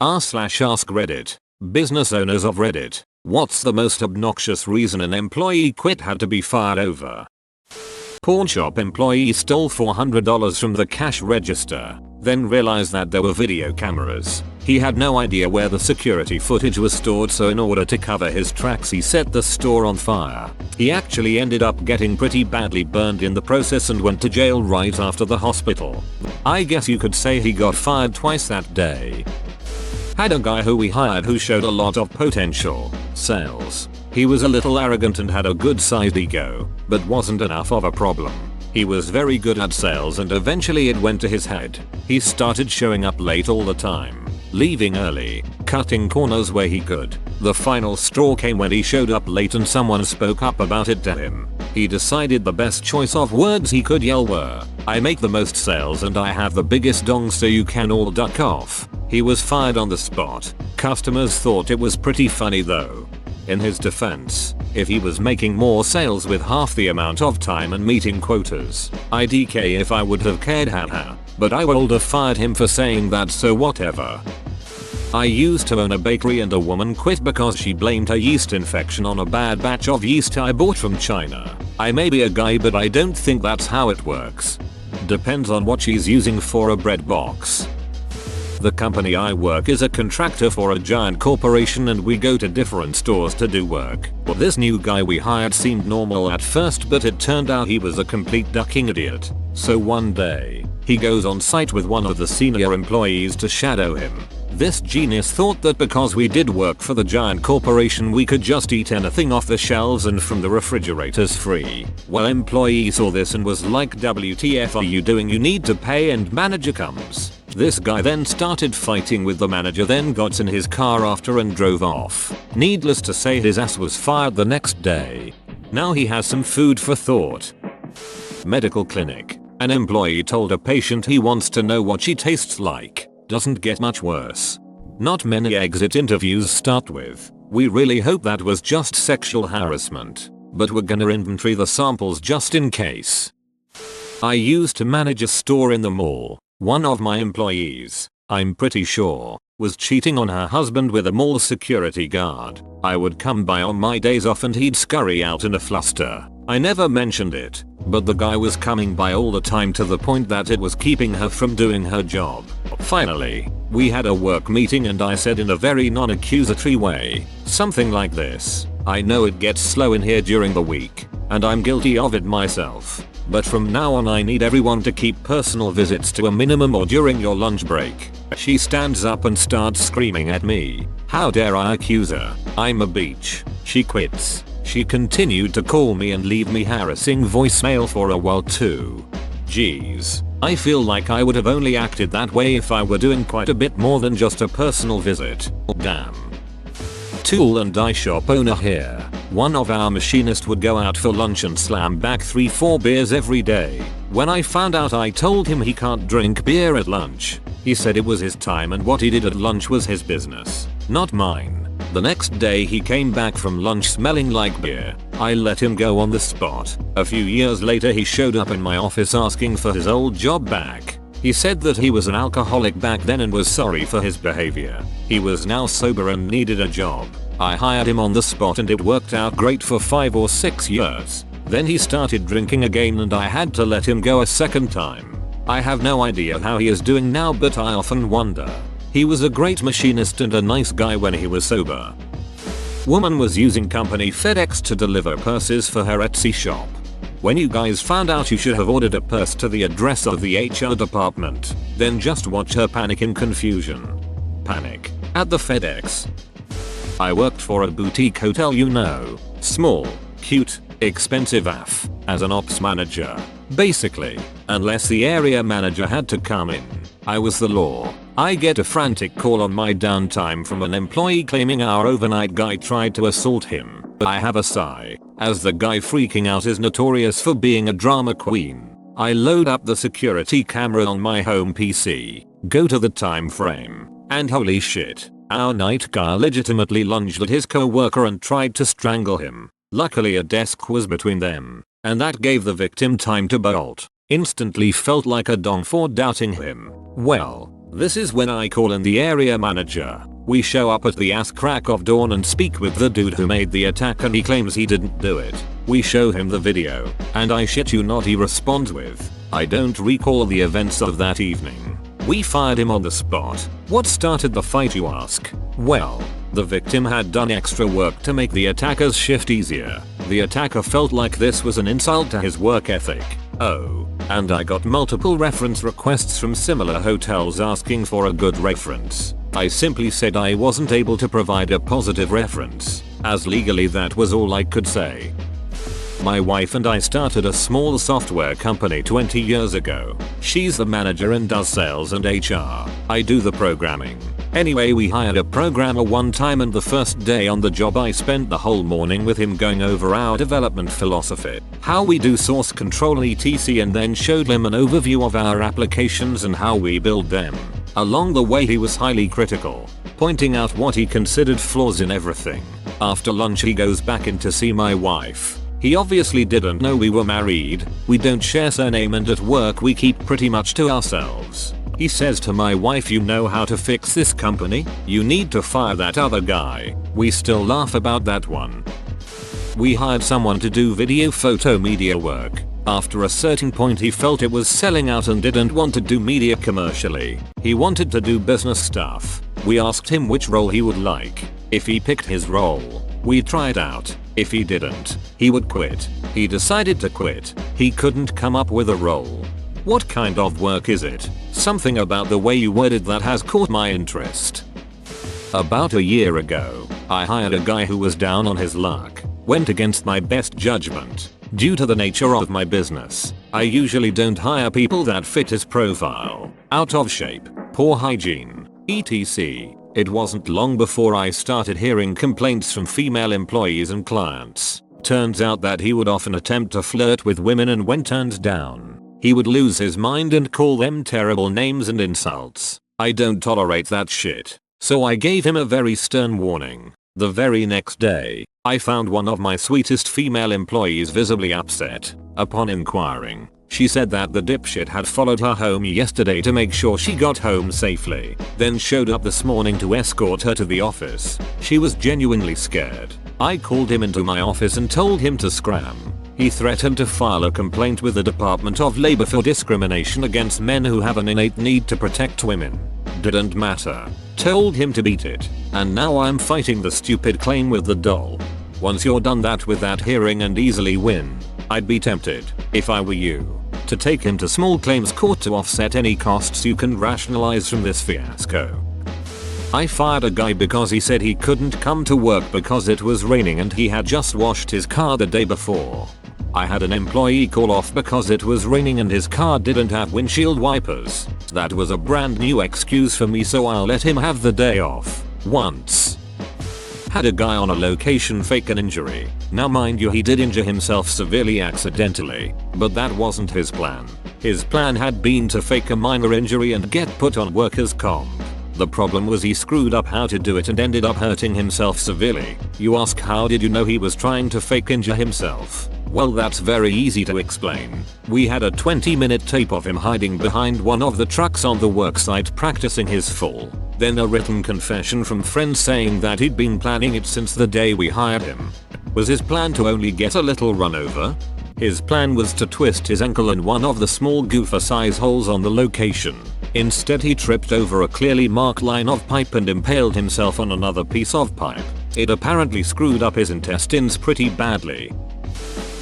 r/ask Reddit. Business owners of Reddit. What's the most obnoxious reason an employee quit had to be fired over? Pawnshop employee stole $400 from the cash register, then realized that there were video cameras. He had no idea where the security footage was stored, so in order to cover his tracks he set the store on fire. He actually ended up getting pretty badly burned in the process and went to jail right after the hospital. I guess you could say he got fired twice that day. Had a guy who we hired who showed a lot of potential. Sales. He was a little arrogant and had a good sized ego, but wasn't enough of a problem. He was very good at sales and eventually it went to his head. He started showing up late all the time, leaving early, cutting corners where he could. The final straw came when he showed up late and someone spoke up about it to him. He decided the best choice of words he could yell were, "I make the most sales and I have the biggest dong so you can all duck off." He was fired on the spot. Customers thought it was pretty funny though. In his defense, if he was making more sales with half the amount of time and meeting quotas, IDK if I would have cared, haha. But I would have fired him for saying that, so whatever. I used to own a bakery and a woman quit because she blamed her yeast infection on a bad batch of yeast I bought from China. I may be a guy but I don't think that's how it works. Depends on what she's using for a bread box. The company I work is a contractor for a giant corporation and we go to different stores to do work. This new guy we hired seemed normal at first, but it turned out he was a complete ducking idiot. So one day, he goes on site with one of the senior employees to shadow him. This genius thought that because we did work for the giant corporation we could just eat anything off the shelves and from the refrigerators free. Well, employee saw this and was like, "WTF are you doing? You need to pay," and manager comes. This guy then started fighting with the manager, then got in his car after and drove off. Needless to say, his ass was fired the next day. Now he has some food for thought. Medical clinic. An employee told a patient he wants to know what she tastes like. Doesn't get much worse. Not many exit interviews start with, "We really hope that was just sexual harassment, but we're gonna inventory the samples just in case." I used to manage a store in the mall. One of my employees, I'm pretty sure, was cheating on her husband with a mall security guard. I would come by on my days off and he'd scurry out in a fluster. I never mentioned it, but the guy was coming by all the time to the point that it was keeping her from doing her job. Finally, we had a work meeting and I said in a very non-accusatory way, something like this: "I know it gets slow in here during the week, and I'm guilty of it myself. But from now on I need everyone to keep personal visits to a minimum or during your lunch break." She stands up and starts screaming at me. How dare I accuse her? I'm a beach. She quits. She continued to call me and leave me harassing voicemail for a while too. Jeez. I feel like I would have only acted that way if I were doing quite a bit more than just a personal visit. Damn. Tool and die shop owner here. One of our machinists would go out for lunch and slam back 3-4 beers every day. When I found out, I told him he can't drink beer at lunch. He said it was his time and what he did at lunch was his business, not mine. The next day he came back from lunch smelling like beer. I let him go on the spot. A few years later he showed up in my office asking for his old job back. He said that he was an alcoholic back then and was sorry for his behavior. He was now sober and needed a job. I hired him on the spot and it worked out great for 5 or 6 years. Then he started drinking again and I had to let him go a second time. I have no idea how he is doing now, but I often wonder. He was a great machinist and a nice guy when he was sober. Woman was using company FedEx to deliver purses for her Etsy shop. When you guys found out, you should have ordered a purse to the address of the HR department. Then just watch her panic in confusion. Panic. At the FedEx. I worked for a boutique hotel, you know. Small, cute, expensive AF. As an ops manager. Basically, unless the area manager had to come in, I was the law. I get a frantic call on my downtime from an employee claiming our overnight guy tried to assault him. I have a sigh, as the guy freaking out is notorious for being a drama queen. I load up the security camera on my home PC, go to the time frame, and holy shit, our night guy legitimately lunged at his co-worker and tried to strangle him. Luckily a desk was between them, and that gave the victim time to bolt. Instantly felt like a dong for doubting him. Well, This is when I call in the area manager. We show up at the ass crack of dawn and speak with the dude who made the attack, and he claims he didn't do it. We show him the video, and I shit you not, he responds with, "I don't recall the events of that evening. We fired him on the spot." What started the fight, you ask? Well, the victim had done extra work to make the attacker's shift easier. The attacker felt like this was an insult to his work ethic. Oh, and I got multiple reference requests from similar hotels asking for a good reference. I simply said I wasn't able to provide a positive reference, as legally that was all I could say. My wife and I started a small software company 20 years ago. She's the manager and does sales and HR. I do the programming. Anyway, we hired a programmer one time, and the first day on the job I spent the whole morning with him going over our development philosophy, how we do source control etc, and then showed him an overview of our applications and how we build them. Along the way he was highly critical, pointing out what he considered flaws in everything. After lunch he goes back in to see my wife. He obviously didn't know we were married, we don't share surname, and at work we keep pretty much to ourselves. He says to my wife, "You know how to fix this company? You need to fire that other guy." We still laugh about that one. We hired someone to do video photo media work. After a certain point he felt it was selling out and didn't want to do media commercially. He wanted to do business stuff. We asked him which role he would like. If he picked his role, we tried out. If he didn't, he would quit. He decided to quit. He couldn't come up with a role. What kind of work is it? Something about the way you worded that has caught my interest. About a year ago, I hired a guy who was down on his luck. Went against my best judgment. Due to the nature of my business, I usually don't hire people that fit his profile. Out of shape, poor hygiene, etc. It wasn't long before I started hearing complaints from female employees and clients. Turns out that he would often attempt to flirt with women, and when turned down, he would lose his mind and call them terrible names and insults. I don't tolerate that shit, so I gave him a very stern warning. The very next day, I found one of my sweetest female employees visibly upset. Upon inquiring, she said that the dipshit had followed her home yesterday to make sure she got home safely, then showed up this morning to escort her to the office. She was genuinely scared. I called him into my office and told him to scram. He threatened to file a complaint with the Department of Labor for discrimination against men who have an innate need to protect women. Didn't matter. Told him to beat it. And now I'm fighting the stupid claim with the doll. Once you're done that with that hearing and easily win, I'd be tempted, if I were you, to take him to small claims court to offset any costs you can rationalize from this fiasco. I fired a guy because he said he couldn't come to work because it was raining and he had just washed his car the day before. I had an employee call off because it was raining and his car didn't have windshield wipers. That was a brand new excuse for me, so I'll let him have the day off. Once. Had a guy on a location fake an injury. Now mind you, he did injure himself severely accidentally, but that wasn't his plan. His plan had been to fake a minor injury and get put on workers' comp. The problem was he screwed up how to do it and ended up hurting himself severely. You ask, how did you know he was trying to fake injure himself? Well, that's very easy to explain. We had a 20-minute tape of him hiding behind one of the trucks on the worksite practicing his fall. Then a written confession from friends saying that he'd been planning it since the day we hired him. Was his plan to only get a little run over? His plan was to twist his ankle in one of the small gopher-size holes on the location. Instead he tripped over a clearly marked line of pipe and impaled himself on another piece of pipe. It apparently screwed up his intestines pretty badly.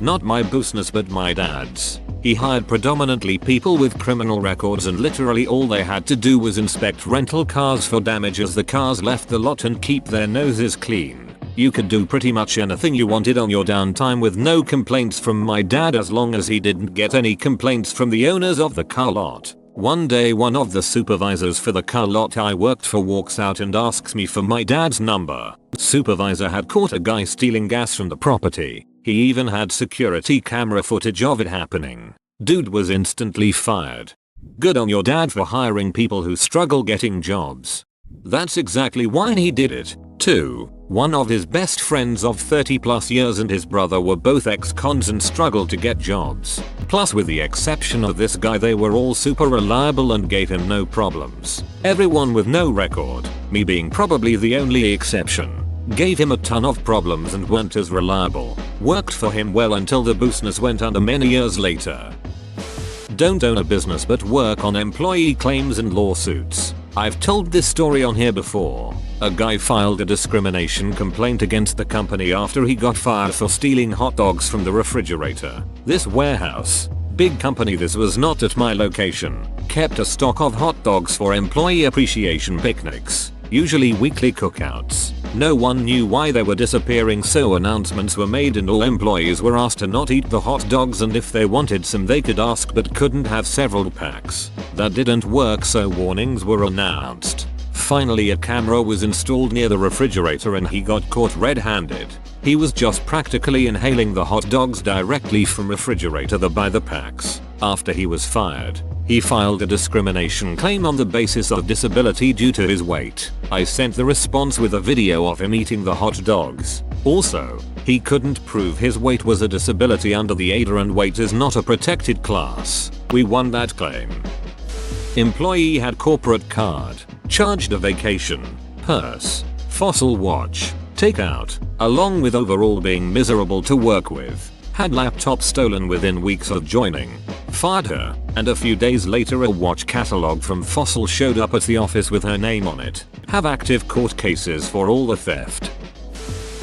Not my business but my dad's. He hired predominantly people with criminal records, and literally all they had to do was inspect rental cars for damage as the cars left the lot and keep their noses clean. You could do pretty much anything you wanted on your downtime with no complaints from my dad, as long as he didn't get any complaints from the owners of the car lot. One day one of the supervisors for the car lot I worked for walks out and asks me for my dad's number. Supervisor had caught a guy stealing gas from the property. He even had security camera footage of it happening. Dude was instantly fired. Good on your dad for hiring people who struggle getting jobs. That's exactly why he did it, too. One of his best friends of 30+ years and his brother were both ex-cons and struggled to get jobs. Plus with the exception of this guy they were all super reliable and gave him no problems. Everyone with no record, me being probably the only exception, gave him a ton of problems and weren't as reliable. Worked for him well until the business went under many years later. Don't own a business but work on employee claims and lawsuits. I've told this story on here before. A guy filed a discrimination complaint against the company after he got fired for stealing hot dogs from the refrigerator. This warehouse, big company, this was not at my location, kept a stock of hot dogs for employee appreciation picnics, usually weekly cookouts. No one knew why they were disappearing, so announcements were made and all employees were asked to not eat the hot dogs, and if they wanted some they could ask but couldn't have several packs. That didn't work, so warnings were announced. Finally a camera was installed near the refrigerator and he got caught red-handed. He was just practically inhaling the hot dogs directly from refrigerator by the packs. After he was fired, he filed a discrimination claim on the basis of disability due to his weight. I sent the response with a video of him eating the hot dogs. Also, he couldn't prove his weight was a disability under the ADA and weight is not a protected class. We won that claim. Employee had corporate card, charged a vacation, purse, fossil watch, takeout, along with overall being miserable to work with. Had laptop stolen within weeks of joining. Fired her, and a few days later a watch catalog from Fossil showed up at the office with her name on it. Have active court cases for all the theft.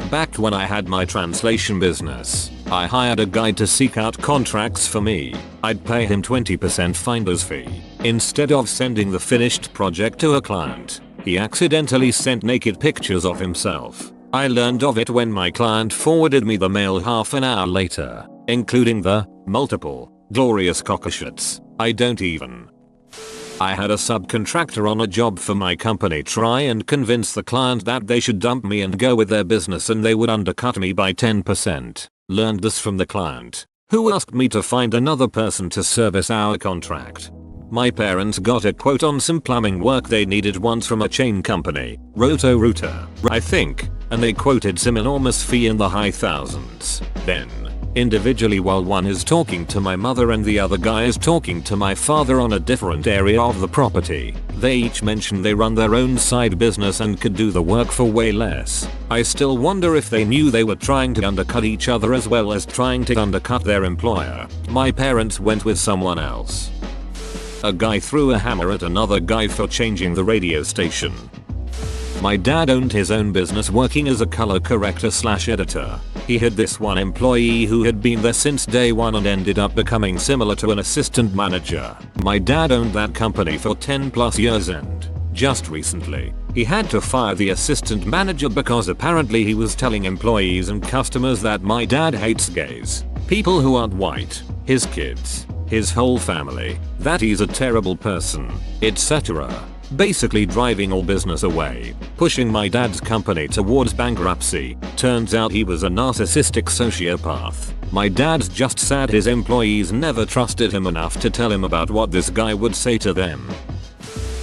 Back when I had my translation business, I hired a guy to seek out contracts for me. I'd pay him 20% finder's fee. Instead of sending the finished project to a client, he accidentally sent naked pictures of himself. I learned of it when my client forwarded me the mail half an hour later, including the multiple glorious cockashots. I had a subcontractor on a job for my company try and convince the client that they should dump me and go with their business and they would undercut me by 10%. Learned this from the client, who asked me to find another person to service our contract. My parents got a quote on some plumbing work they needed once from a chain company, Roto-Rooter, I think, and they quoted some enormous fee in the high thousands. Then, individually, while one is talking to my mother and the other guy is talking to my father on a different area of the property, they each mentioned they run their own side business and could do the work for way less. I still wonder if they knew they were trying to undercut each other as well as trying to undercut their employer. My parents went with someone else. A guy threw a hammer at another guy for changing the radio station. My dad owned his own business working as a color corrector / editor. He had this one employee who had been there since day one and ended up becoming similar to an assistant manager. My dad owned that company for 10+ years and, just recently, he had to fire the assistant manager because apparently he was telling employees and customers that my dad hates gays, people who aren't white, his kids, his whole family, that he's a terrible person, etc. Basically driving all business away, pushing my dad's company towards bankruptcy. Turns out he was a narcissistic sociopath. My dad's just sad his employees never trusted him enough to tell him about what this guy would say to them.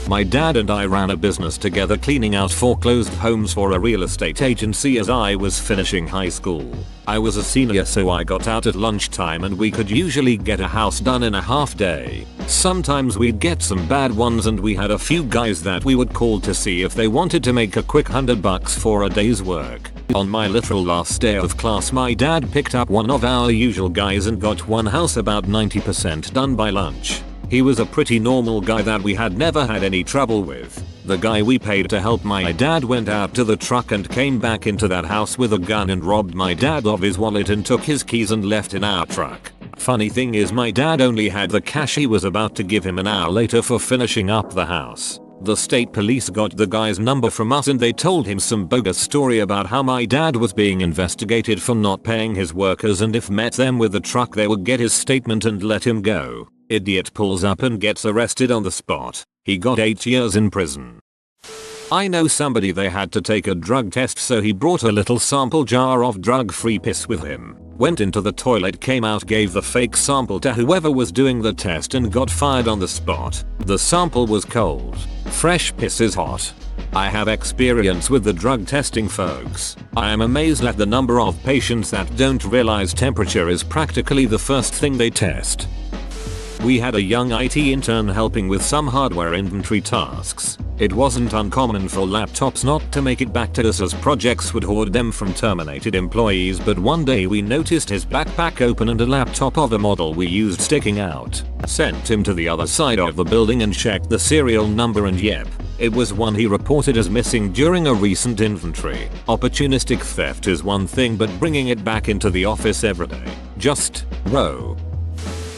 My dad and I ran a business together cleaning out foreclosed homes for a real estate agency as I was finishing high school. I was a senior, so I got out at lunchtime and we could usually get a house done in a half day. Sometimes we'd get some bad ones and we had a few guys that we would call to see if they wanted to make a quick $100 for a day's work. On my literal last day of class, my dad picked up one of our usual guys and got one house about 90% done by lunch. He was a pretty normal guy that we had never had any trouble with. The guy we paid to help my dad went out to the truck and came back into that house with a gun and robbed my dad of his wallet and took his keys and left in our truck. Funny thing is, my dad only had the cash he was about to give him an hour later for finishing up the house. The state police got the guy's number from us and they told him some bogus story about how my dad was being investigated for not paying his workers and if met them with the truck they would get his statement and let him go. Idiot pulls up and gets arrested on the spot. He got 8 years in prison. I know somebody, they had to take a drug test, so he brought a little sample jar of drug-free piss with him. Went into the toilet, came out, gave the fake sample to whoever was doing the test and got fired on the spot. The sample was cold. Fresh piss is hot. I have experience with the drug testing, folks. I am amazed at the number of patients that don't realize temperature is practically the first thing they test. We had a young IT intern helping with some hardware inventory tasks. It wasn't uncommon for laptops not to make it back to us, as projects would hoard them from terminated employees, but one day we noticed his backpack open and a laptop of a model we used sticking out. Sent him to the other side of the building and checked the serial number, and yep, it was one he reported as missing during a recent inventory. Opportunistic theft is one thing, but bringing it back into the office every day, just whoa.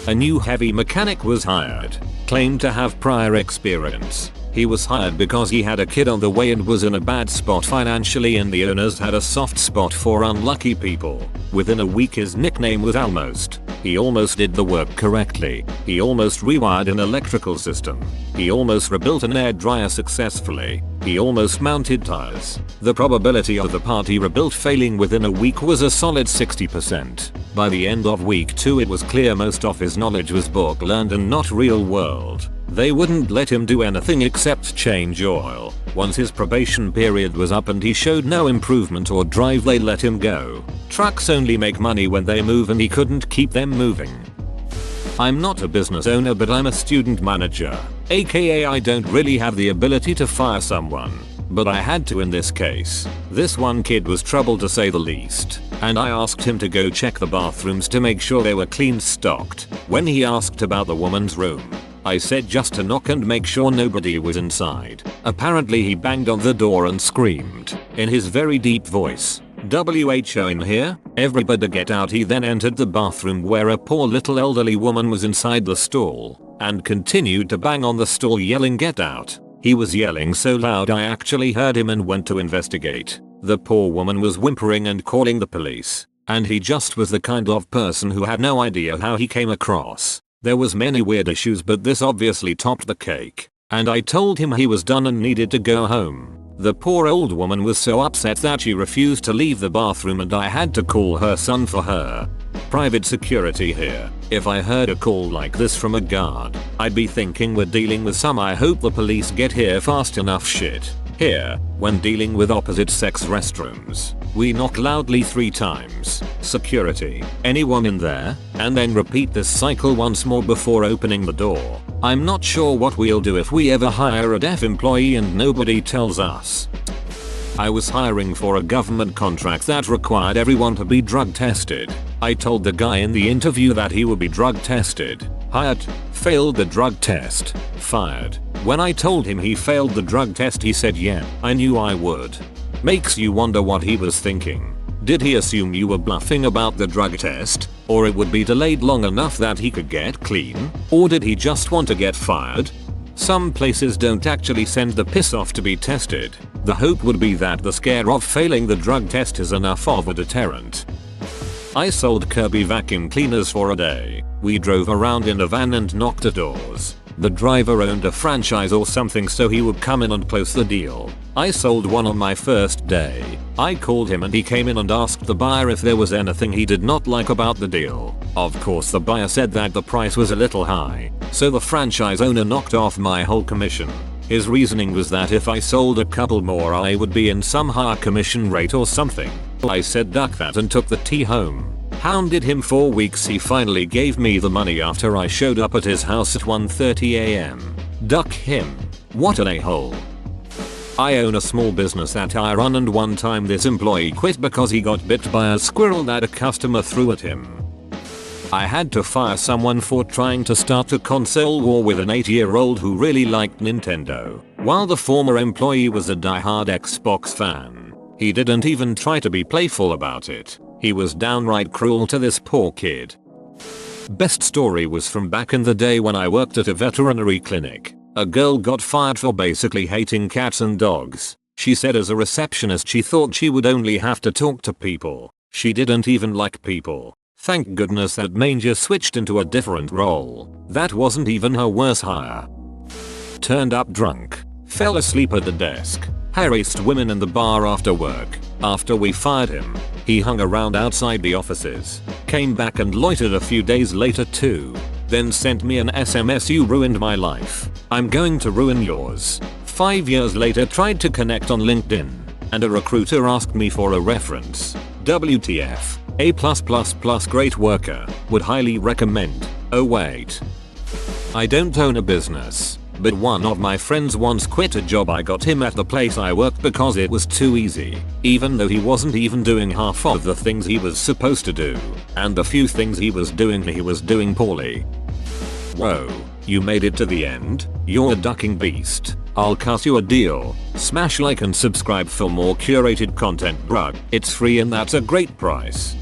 A new heavy mechanic was hired, claimed to have prior experience. He was hired because he had a kid on the way and was in a bad spot financially, and the owners had a soft spot for unlucky people. Within a week his nickname was Almost. He almost did the work correctly. He almost rewired an electrical system. He almost rebuilt an air dryer successfully. He almost mounted tires. The probability of the part he rebuilt failing within a week was a solid 60%. By the end of week 2 it was clear most of his knowledge was book learned and not real world. They wouldn't let him do anything except change oil. Once his probation period was up and he showed no improvement or drive, they let him go. Trucks only make money when they move, and he couldn't keep them moving. I'm not a business owner, but I'm a student manager, aka I don't really have the ability to fire someone. But I had to in this case. This one kid was trouble to say the least, and I asked him to go check the bathrooms to make sure they were clean, stocked. When he asked about the woman's room, I said just to knock and make sure nobody was inside. Apparently he banged on the door and screamed in his very deep voice, "WHO in here? Everybody get out." He then entered the bathroom where a poor little elderly woman was inside the stall and continued to bang on the stall yelling, "Get out." He was yelling so loud I actually heard him and went to investigate. The poor woman was whimpering and calling the police, and he just was the kind of person who had no idea how he came across. There was many weird issues, but this obviously topped the cake, and I told him he was done and needed to go home. The poor old woman was so upset that she refused to leave the bathroom, and I had to call her son for her. Private security here. If I heard a call like this from a guard, I'd be thinking we're dealing with some "I hope the police get here fast enough" shit. Here, when dealing with opposite sex restrooms, we knock loudly 3 times. "Security, anyone in there?" and then repeat this cycle once more before opening the door. I'm not sure what we'll do if we ever hire a deaf employee and nobody tells us. I was hiring for a government contract that required everyone to be drug tested. I told the guy in the interview that he would be drug tested. Hired, failed the drug test, fired. When I told him he failed the drug test, he said, "Yeah, I knew I would." Makes you wonder what he was thinking. Did he assume you were bluffing about the drug test, or it would be delayed long enough that he could get clean? Or did he just want to get fired? Some places don't actually send the piss off to be tested. The hope would be that the scare of failing the drug test is enough of a deterrent. I sold Kirby vacuum cleaners for a day. We drove around in a van and knocked at doors. The driver owned a franchise or something, so he would come in and close the deal. I sold one on my first day. I called him and he came in and asked the buyer if there was anything he did not like about the deal. Of course the buyer said that the price was a little high, so the franchise owner knocked off my whole commission. His reasoning was that if I sold a couple more I would be in some higher commission rate or something. I said duck that and took the tea home. Hounded him for weeks. He finally gave me the money after I showed up at his house at 1:30 AM. Duck him. What an a-hole. I own a small business that I run, and one time this employee quit because he got bit by a squirrel that a customer threw at him. I had to fire someone for trying to start a console war with an 8-year-old who really liked Nintendo, while the former employee was a die-hard Xbox fan. He didn't even try to be playful about it. He was downright cruel to this poor kid. Best story was from back in the day when I worked at a veterinary clinic. A girl got fired for basically hating cats and dogs. She said as a receptionist she thought she would only have to talk to people. She didn't even like people. Thank goodness that manager switched into a different role. That wasn't even her worst hire. Turned up drunk. Fell asleep at the desk. harassed women in the bar after work. After we fired him, he hung around outside the offices, came back and loitered a few days later too. Then sent me an SMS, "You ruined my life. I'm going to ruin yours." 5 years later tried to connect on LinkedIn, and a recruiter asked me for a reference. WTF. A+++ great worker. Would highly recommend. Oh wait. I don't own a business, but one of my friends once quit a job I got him at the place I worked because it was too easy, even though he wasn't even doing half of the things he was supposed to do, and the few things he was doing poorly. Whoa, you made it to the end? You're a ducking beast. I'll cut you a deal. Smash like and subscribe for more curated content, bruh. It's free and that's a great price.